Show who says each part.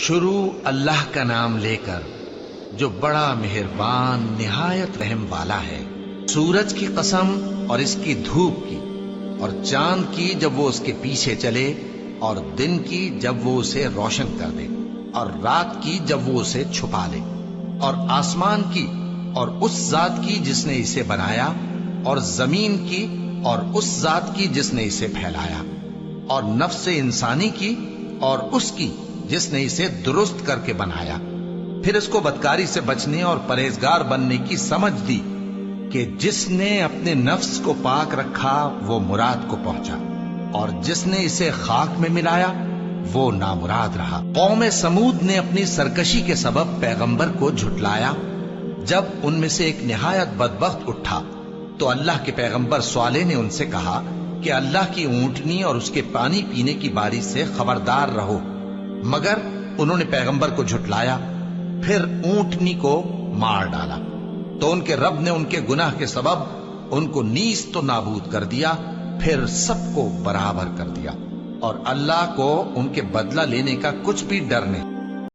Speaker 1: شروع اللہ کا نام لے کر جو بڑا مہربان نہایت رحم والا ہے۔ سورج کی قسم اور اس کی دھوپ کی، اور چاند کی جب وہ اس کے پیچھے چلے، اور دن کی جب وہ اسے روشن کر دے، اور رات کی جب وہ اسے چھپا لے، اور آسمان کی اور اس ذات کی جس نے اسے بنایا، اور زمین کی اور اس ذات کی جس نے اسے پھیلایا، اور نفس انسانی کی اور اس کی جس نے اسے درست کر کے بنایا۔ پھر اس کو بدکاری سے بچنے اور پرہیزگار بننے کی سمجھ دی کہ جس نے اپنے نفس کو پاک رکھا وہ مراد کو پہنچا، اور جس نے اسے خاک میں ملایا وہ نامراد رہا۔ قوم سمود نے اپنی سرکشی کے سبب پیغمبر کو جھٹلایا۔ جب ان میں سے ایک نہایت بدبخت اٹھا تو اللہ کے پیغمبر صالح نے ان سے کہا کہ اللہ کی اونٹنی اور اس کے پانی پینے کی باری سے خبردار رہو، مگر انہوں نے پیغمبر کو جھٹلایا۔ پھر اونٹنی کو مار ڈالا تو ان کے رب نے ان کے گناہ کے سبب ان کو نیست و نابود کر دیا، پھر سب کو برابر کر دیا، اور اللہ کو ان کے بدلہ لینے کا کچھ بھی ڈر نہیں۔